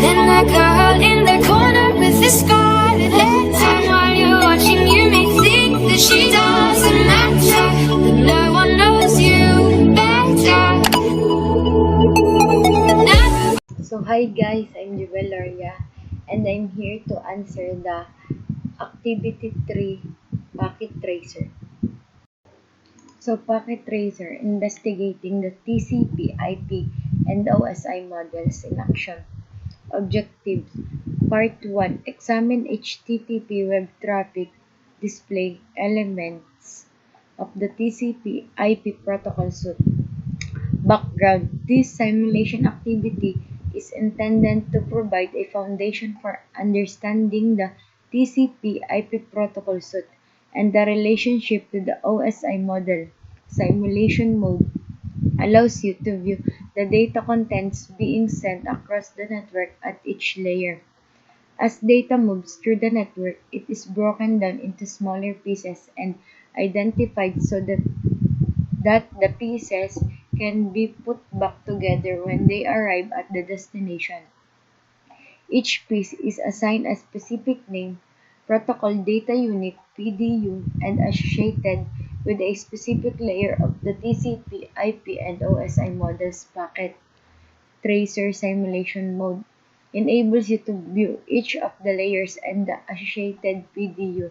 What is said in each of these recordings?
Then the girl in the corner with the scarlet letter. While you're watching, you may think that she doesn't matter, but no one knows you better. So hi guys, I'm Jubel Loria and I'm here to answer the Activity 3 Packet Tracer. So Packet Tracer, investigating the TCP, IP, and OSI models in action. Objectives: Part 1. Examine HTTP web traffic display elements of the TCP IP protocol suite. Background: This simulation activity is intended to provide a foundation for understanding the TCP/IP protocol suite and the relationship to the OSI model. Simulation mode allows you to view the data contents being sent across the network at each layer. As data moves through the network, it is broken down into smaller pieces and identified so that the pieces can be put back together when they arrive at the destination. Each piece is assigned a specific name, protocol data unit (PDU), and associated with a specific layer of the TCP, IP, and OSI models. Packet Tracer Simulation Mode enables you to view each of the layers and the associated PDU.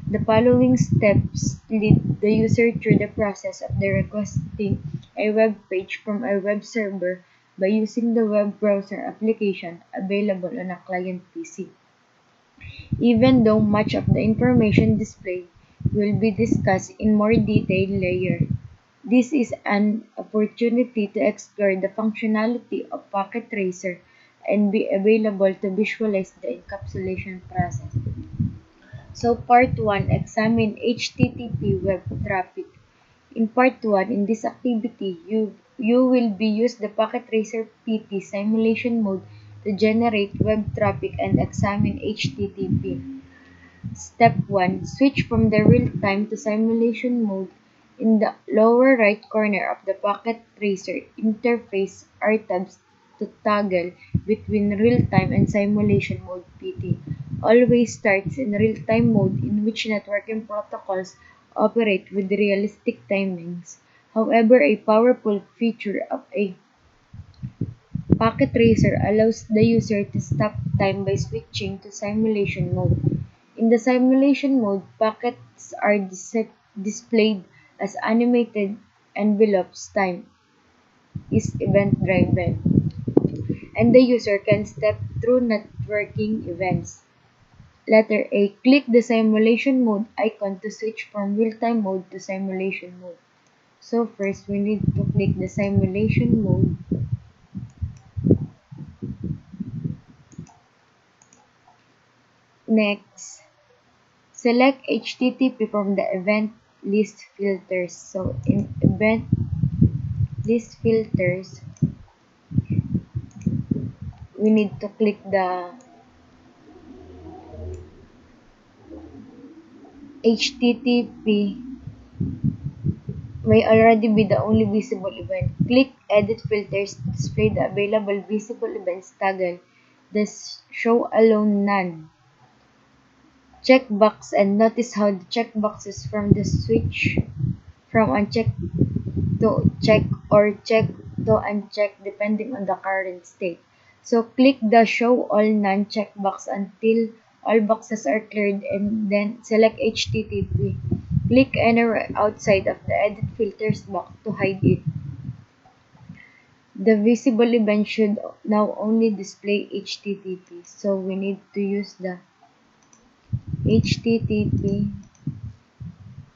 The following steps lead the user through the process of requesting a web page from a web server by using the web browser application available on a client PC. Even though much of the information displayed will be discussed in more detail later, this is an opportunity to explore the functionality of Packet Tracer and be available to visualize the encapsulation process. So Part 1. Examine HTTP web traffic. In Part 1, in this activity, you will be use the Packet Tracer PT simulation mode to generate web traffic and examine HTTP. Step 1. Switch from the real-time to simulation mode. In the lower right corner of the Packet Tracer interface are tabs to toggle between real-time and simulation mode. PT always starts in real-time mode, in which networking protocols operate with realistic timings. However, a powerful feature of a Packet Tracer allows the user to stop time by switching to simulation mode. In the simulation mode, packets are displayed as animated envelopes. Time is event-driven, and the user can step through networking events. Letter A. Click the simulation mode icon to switch from real-time mode to simulation mode. So first, we need to click the simulation mode. Next, select HTTP from the event list filters. So in event list filters, we need to click the HTTP may already be the only visible event. Click Edit Filters to display the available visible events toggle the Show Alone None checkbox, and notice how the checkboxes from the switch from unchecked to check or check to uncheck depending on the current state. So click the Show All None checkbox until all boxes are cleared, and then select HTTP. Click anywhere outside of the Edit Filters box to hide it. The visible event should now only display HTTP. So we need to use the HTTP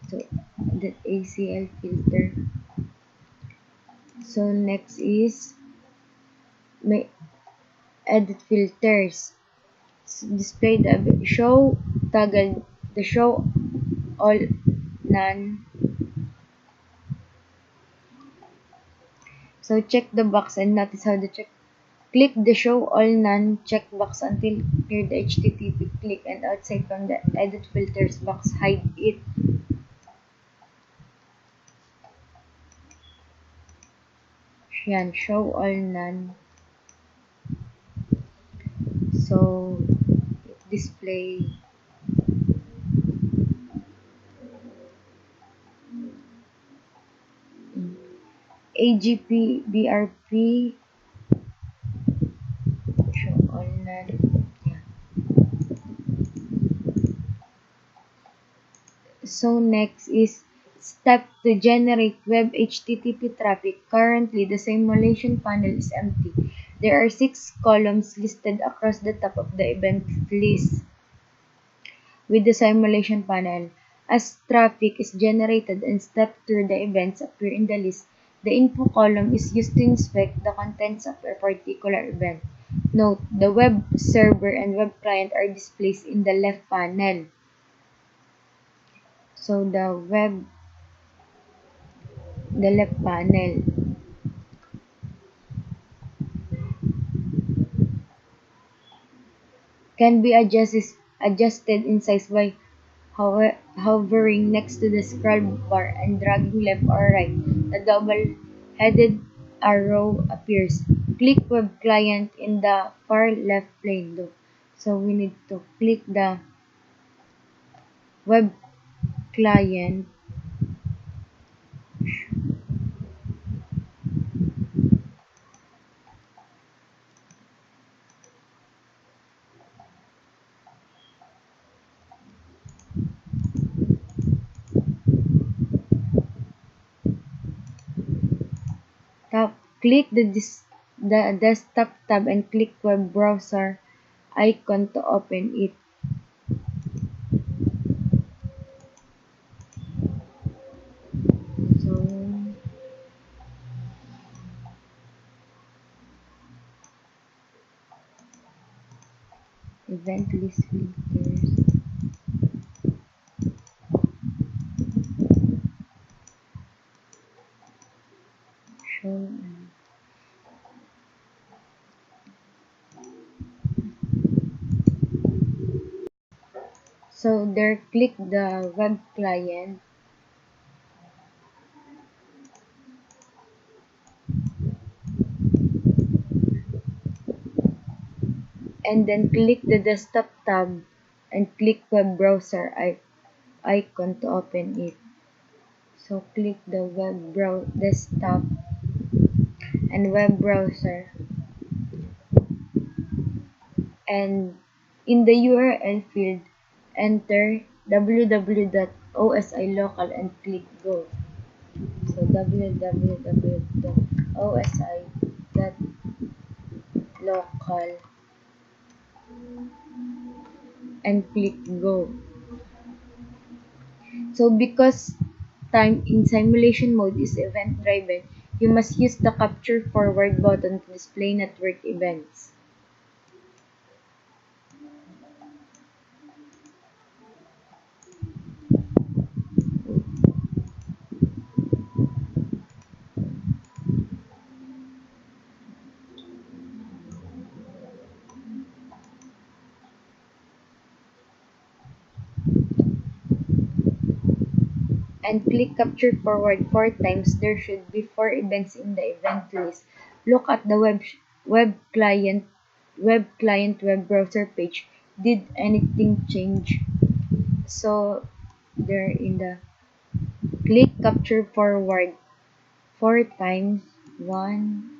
to the ACL filter. So next is may edit filters. Display the show toggle the show all none. So check the box and notice how the click the show all none checkbox until clear the HTTP. Click and outside from the edit filters box, hide it. Yan, show all none. So it display AGP BRP show online. Yeah. So next is step to generate web HTTP traffic. Currently, the simulation panel is empty. There are 6 columns listed across the top of the event list with the simulation panel. As traffic is generated and stepped through the events appear in the list, the info column is used to inspect the contents of a particular event. Note, the web server and web client are displayed in the left panel. So the left panel can be adjusted in size by hovering next to the scroll bar and dragging left or right. The double-headed arrow appears. Click Web Client in the far left pane. So we need to click the Web Client. Click the desktop tab and click web browser icon to open it. So event list filters. Show. So there, click the web client and then click the desktop tab and click web browser icon to open it. So click the desktop and web browser, and in the URL field enter www.osilocal and click go. So www.osi.local and click go. So because time in simulation mode is event driven, you must use the capture forward button to display network events. And click capture forward 4 times. There should be 4 events in the event list. Look at the web client web browser page. Did anything change? So there in the click capture forward 4 times. 1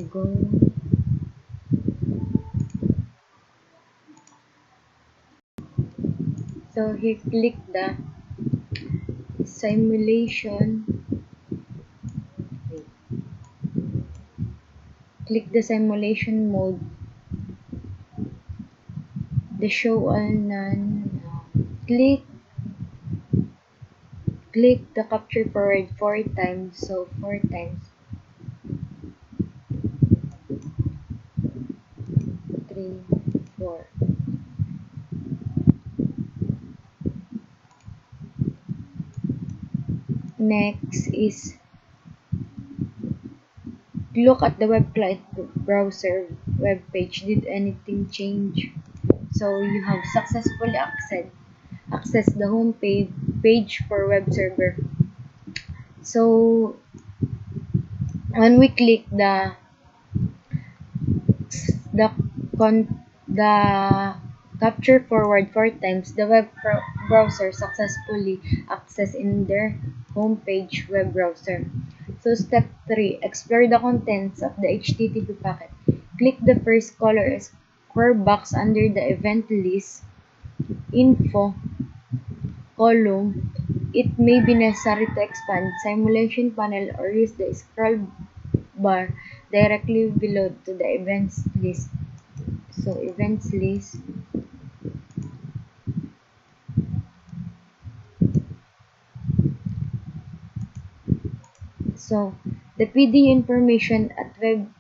go. So here click the simulation. Click the simulation mode. The show all none. Click the capture forward 4 times. So 4 times. 3, 4. Next is look at the web client browser web page. Did anything change? So you have successfully access the home page for web server. So when we click the the capture forward 4 times, the browser successfully access in their homepage web browser. So step 3, explore the contents of the HTTP packet. Click the first color square box under the event list info column. It may be necessary to expand simulation panel or use the scroll bar directly below to the events list. So events list. So the PD information at web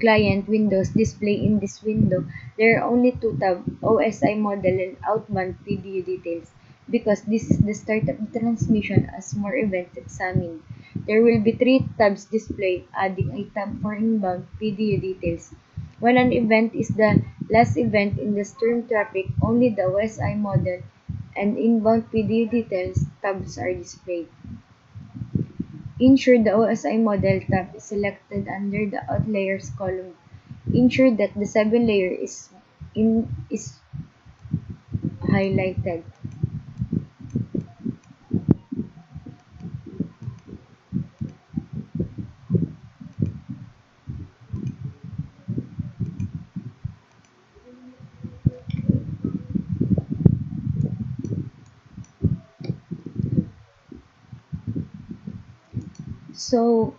client windows display in this window. There are only two tabs, OSI model and outbound PDU details, because this is the start of the transmission as more events examined. There will be three tabs displayed, adding a tab for inbound PDU details. When an event is the last event in the stream traffic, only the OSI model and inbound PDU details tabs are displayed. Ensure the OSI model tab is selected under the Outliers column. Ensure that the 7 layer is highlighted. So,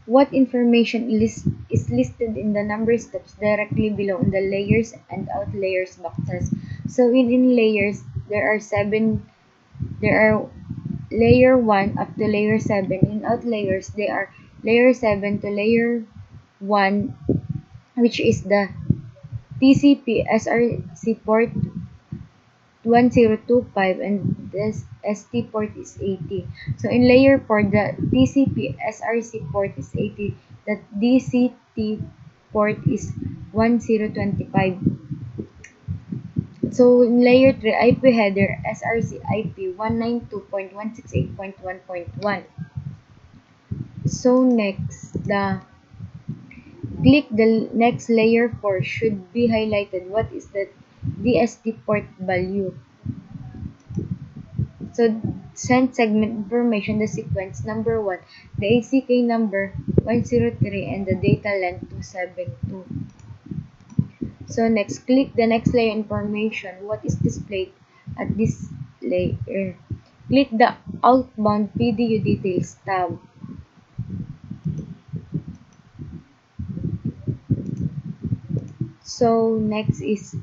what information is listed in the number steps directly below in the layers and outliers boxes. So in layers, there are layer 1 up to layer 7. In outliers, they are layer 7 to layer 1, which is the TCP SRC port 1025 and this ST port is 80. So in layer 4, the TCP SRC port is 80, the DCT port is 1025. So in layer 3, IP header SRC IP 192.168.1.1. So next, click the next layer 4 should be highlighted. What is the DST port value? So send segment information, the sequence number 1, the ACK number 103, and the data length 272. So next, click the next layer information. What is displayed at this layer? Click the outbound PDU details tab. So next is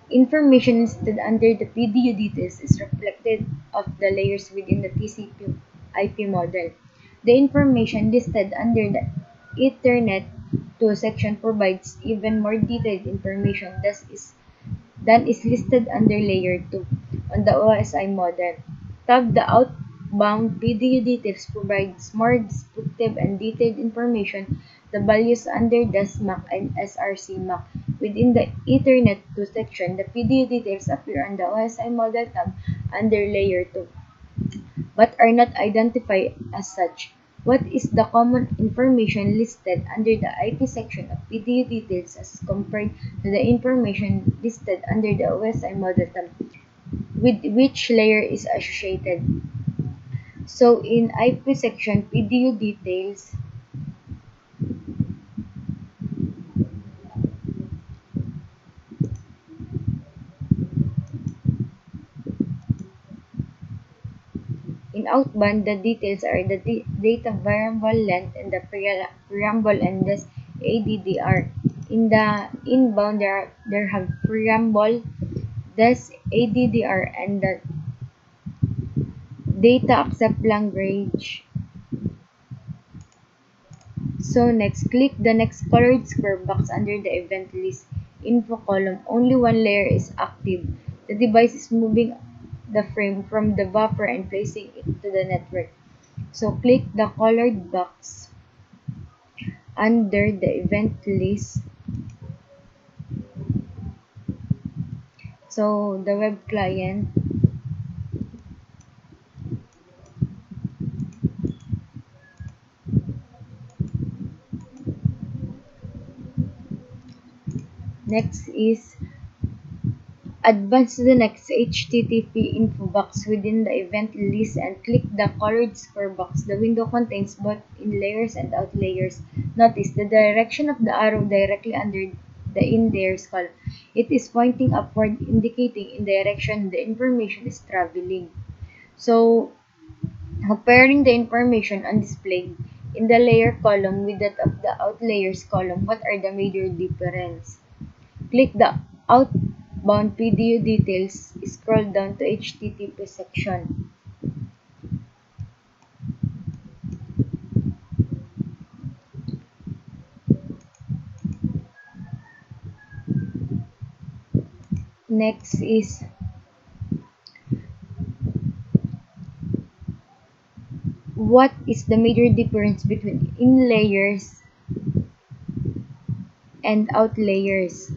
information listed under the PDU details is reflected of the layers within the TCP IP model. The information listed under the Ethernet 2 section provides even more detailed information than is listed under layer 2 on the OSI model. Tab the outbound PDU details provides more descriptive and detailed information. The values under the SMAC and SRC MAC. Within the Ethernet 2 section, the PDU details appear on the OSI model tab under layer 2, but are not identified as such. What is the common information listed under the IP section of PDU details as compared to the information listed under the OSI model tab? With which layer is associated? So in IP section, PDU details in outbound, the details are the data variable length and the preamble and this ADDR. In the inbound, there have preamble, this ADDR, and the data accept language. So So next, click the next colored square box under the event list info column. Only one layer is active. The device is moving the frame from the buffer and placing it to the network. So click the colored box under the event list. So the web client. Next is advance to the next HTTP info box within the event list and click the colored square box. The window contains both in layers and out layers. Notice the direction of the arrow directly under the in layers column. It is pointing upward, indicating in the direction the information is traveling. So, comparing the information on displayed in the layer column with that of the out layers column, what are the major difference? Click the outbound PDU details, scroll down to HTTP section. Next is what is the major difference between in layers and out layers?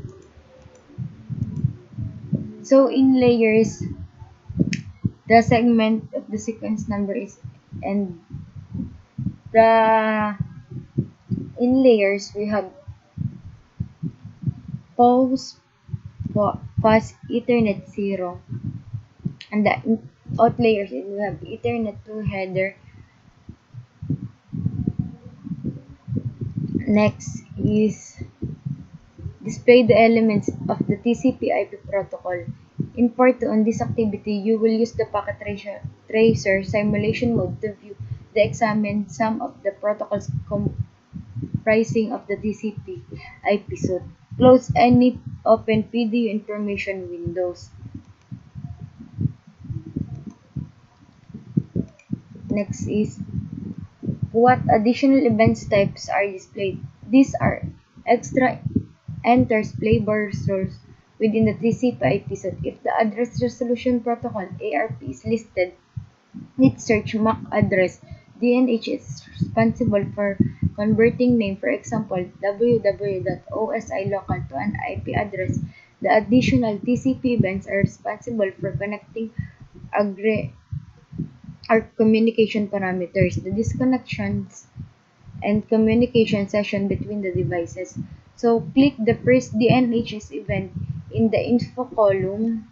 So in layers, the segment of the sequence number is, and the in layers we have pause, pass Ethernet 0, and the out layers we have Ethernet 2 header. Next is display the elements of the TCP/IP protocol. In part 2 on this activity, you will use the packet tracer simulation mode to view the examine some of the protocols comprising of the TCP/IP suite. Close any open PDU information windows. Next is what additional events types are displayed. These are extra enters playbar source within the TCP/IP suite. If the address resolution protocol ARP is listed, its search MAC address. DNH is responsible for converting name, for example, www.osilocal to an IP address. The additional TCP events are responsible for connecting or communication parameters, the disconnections and communication session between the devices. So click the first DNHS event in the info column.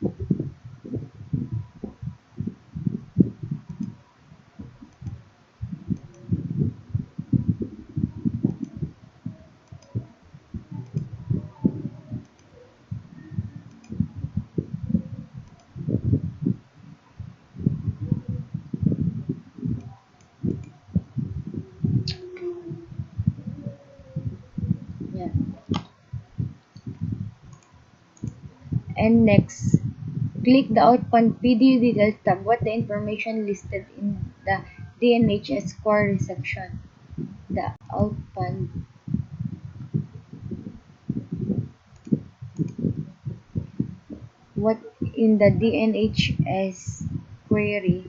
Yeah. And next, click the Outbound PDU Details tab. What the information listed in the DNHS query section. The outbound what in the DNHS query.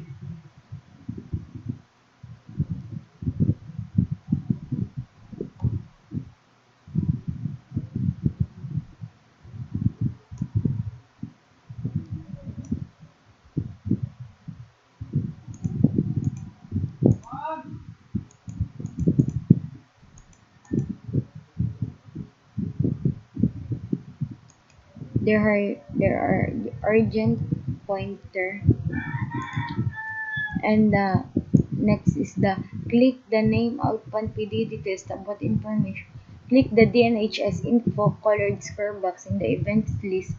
There are urgent pointer, and the next is the click the name outbound PD details tab. What information? Click the DNHS info colored square box in the events list.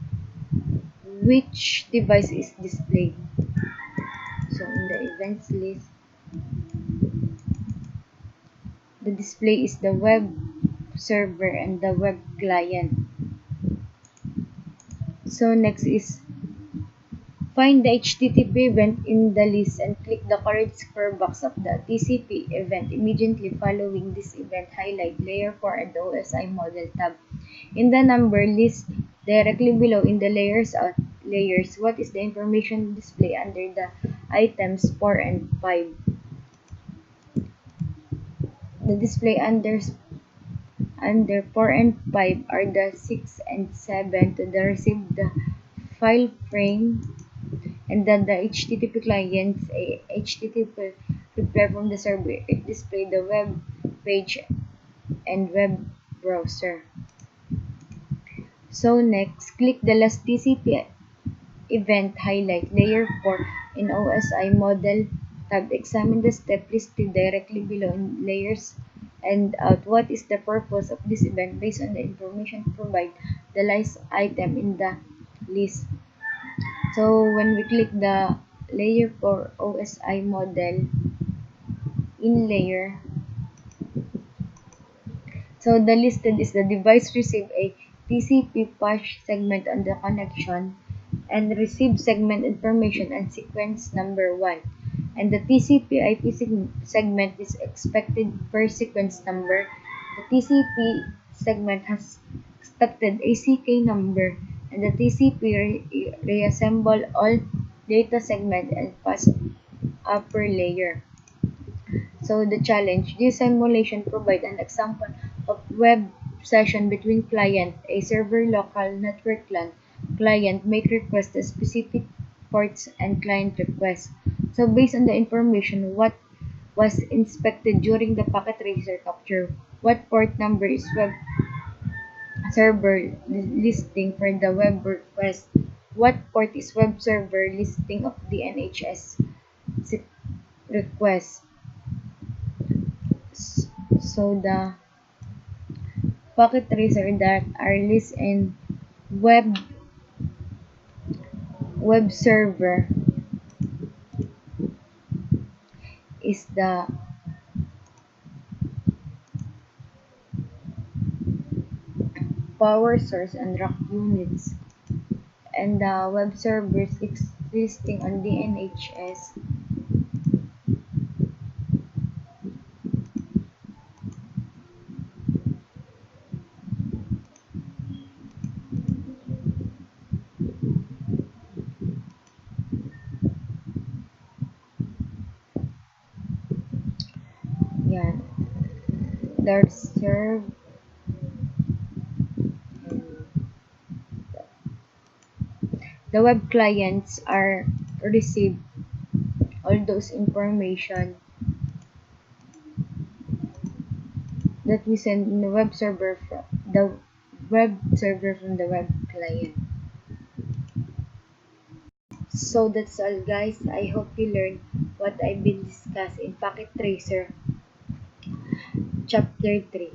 Which device is displayed? So in the events list, the display is the web server and the web client. So next is Find the HTTP event in the list and click the correct square box of the TCP event. Immediately following this event, highlight Layer 4 and the OSI model tab. In the number list directly below in the layers, what is the information display under the items 4 and 5? The display under 4 and 5 are the 6 and 7 to the receive the file frame, and then the HTTP client's HTTP reply from the server. It displays the web page and web browser. So next, click the last TCP event, highlight Layer 4 in OSI model tab. Examine the step listed directly below in layers and out what is the purpose of this event based on the information provided the last item in the list. So when we click the Layer 4 OSI model in layer, so the listed is the device received a TCP patch segment on the connection and receive segment information and sequence number 1. And the TCP IP segment is expected per sequence number. The TCP segment has expected ACK number, and the TCP reassemble all data segment and pass upper layer. So the challenge, this simulation provides an example of web session between client, a server local network LAN. Client make request to specific ports and client request. So based on the information, what was inspected during the packet tracer capture, what port number is web server listing for the web request, what port is web server listing of the NHS request. So the packet tracer that are listed in web server is the power source and rack units, and the web servers existing on DNHS yan that serve the web clients are receive all those information that we send in the web server from the web client. So that's all guys. I hope you learned what I've been discussing in Packet Tracer Chapter 3.